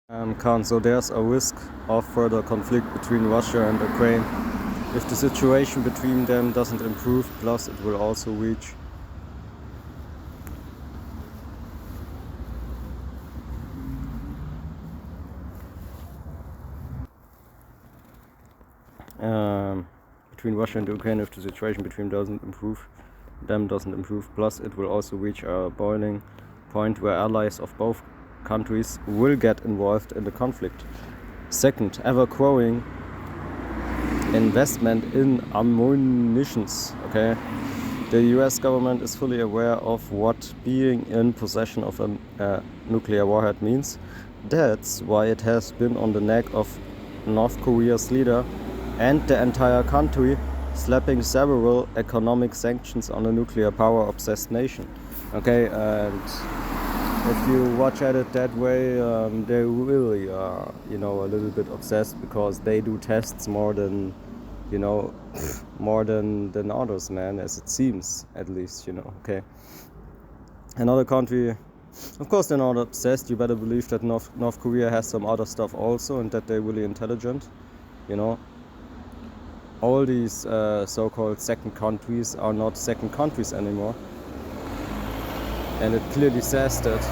Khan, so there's a risk of further conflict between Russia and Ukraine. If the situation between them doesn't improve, plus it will also reach between Russia and Ukraine, if the situation between doesn't improve, plus it will also reach a boiling point where allies of both countries will get involved in the conflict. Second, ever-growing investment in ammunitions. Okay, the US government is fully aware of what being in possession of a nuclear warhead means. That's why it has been on the neck of North Korea's leader and the entire country, slapping several economic sanctions on a nuclear power-obsessed nation. Okay, and if you watch at it that way, they really are, a little bit obsessed because they do tests more than, more than others, man, as it seems, at least, okay. Another country, of course, they're not obsessed. You better believe that North Korea has some other stuff also, and that they're really intelligent, All these so-called second countries are not second countries anymore. And it clearly says that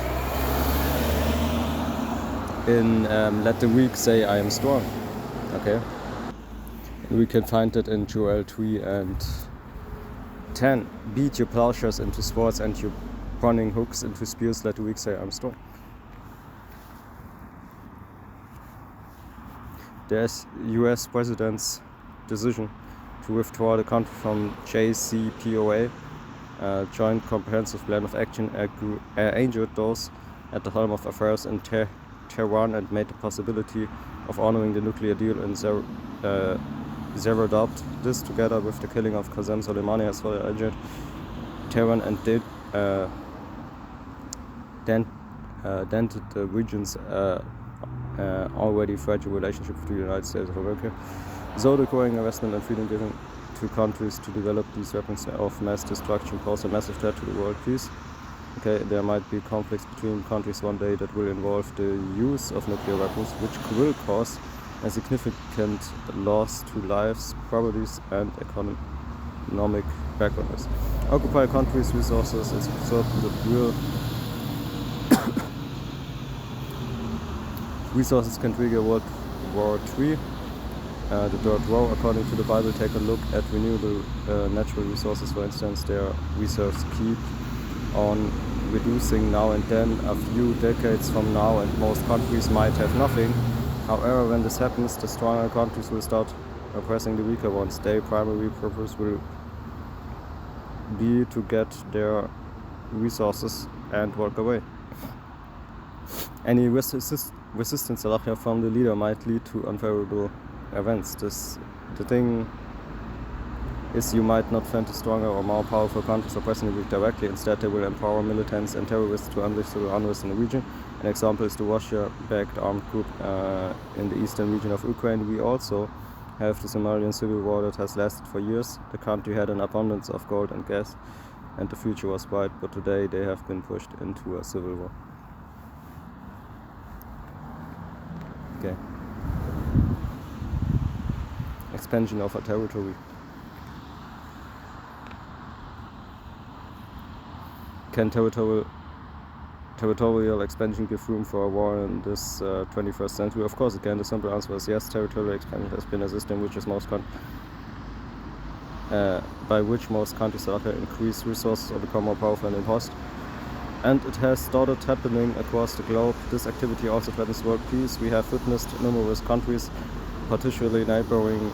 in Let the Weak Say I Am Strong. Okay? And we can find it in Joel 3 and 10. Beat your plowshares into swords and your running hooks into spears. Let the weak say I'm strong. There's US President's decision to withdraw the country from JCPOA, Joint Comprehensive Plan of Action, angered those at the helm of affairs in Tehran and made the possibility of honoring the nuclear deal in zero doubt. This, together with the killing of Qasem Soleimani, as well as injured Tehran and dented the region's already fragile relationship with the United States of America. So the growing investment and freedom given to countries to develop these weapons of mass destruction pose a massive threat to the world peace. Okay, there might be conflicts between countries one day that will involve the use of nuclear weapons, which will cause a significant loss to lives, properties, and economic backgrounds. Occupy countries' resources is certain that real resources can trigger World War III. The third row, according to the Bible, take a look at renewable natural resources. For instance, their reserves keep on reducing now and then. A few decades from now, and most countries might have nothing. However, when this happens, the stronger countries will start oppressing the weaker ones. Their primary purpose will be to get their resources and walk away. Any resistance from the leader might lead to unfavorable events. The thing is, you might not find a stronger or more powerful countries oppressing the weak directly. Instead, they will empower militants and terrorists to unleash civil unrest in the region. An example is the Russia-backed armed group in the eastern region of Ukraine. We also have the Somalian civil war that has lasted for years. The country had an abundance of gold and gas, and the future was bright, but today they have been pushed into a civil war. Okay. Expansion of a territory. Can territorial expansion give room for a war in this 21st century? Of course it can. The simple answer is yes. Territorial expansion has been a system by which most countries increase resources or become more powerful and imposed. And it has started happening across the globe. This activity also threatens world peace. We have witnessed numerous countries, particularly neighboring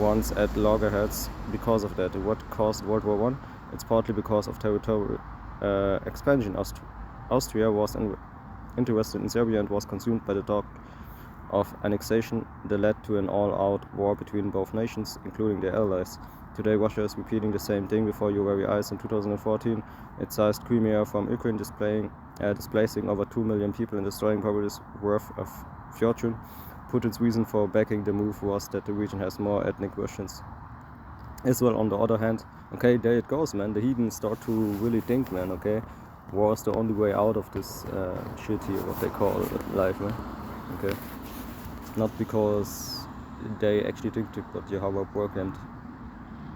ones, at loggerheads because of that. What caused World War I? It's partly because of territorial expansion. Austria was interested in Serbia and was consumed by the talk of annexation that led to an all-out war between both nations, including their allies. Today, Russia is repeating the same thing before your very eyes. In 2014, it seized Crimea from Ukraine, displacing over 2 million people and destroying properties worth a fortune. Putin's reason for backing the move was that the region has more ethnic Russians. Israel, on the other hand, okay, there it goes, man. The heathens start to really think, man, okay? War is the only way out of this shit here, what they call life, man. Okay. Not because they actually think it, but Jehovah programmed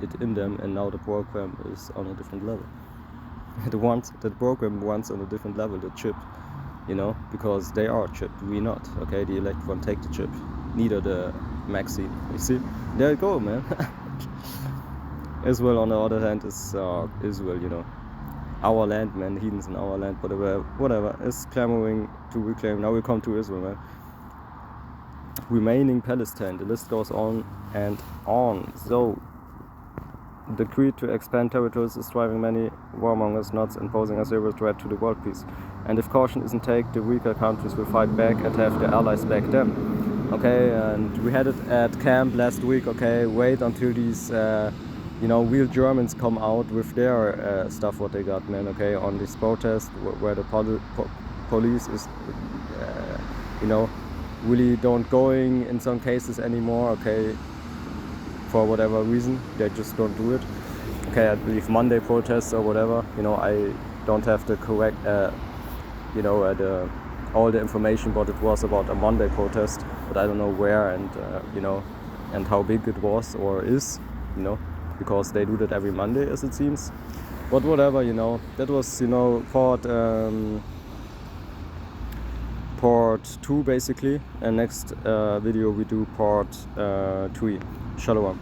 it in them, and now the program is on a different level. The program wants on a different level, the chip, you know, because they are chipped, we not. Okay, the elect won't take the chip, neither the Maxine. You see, there you go, man. Israel, on the other hand, is Israel, you know, our land, man. Heathens in our land, whatever is clamoring to reclaim. Now we come to Israel, man. Remaining Palestine. The list goes on and on. So the decree to expand territories is driving many warmongers nuts and posing a serious threat to the world peace. And if caution isn't taken, the weaker countries will fight back and have their allies back them. Okay, and we had it at camp last week. Okay, wait until these, real Germans come out with their stuff what they got, man. Okay, on this protest where the police is, really don't going in some cases anymore. Okay. For whatever reason, they just don't do it. Okay, I believe Monday protests or whatever. You know, I don't have the correct, all the information, but it was about a Monday protest, but I don't know where and and how big it was or is, because they do that every Monday, as it seems. But whatever, that was, part 2 basically, and next video we do part 3. Shalom.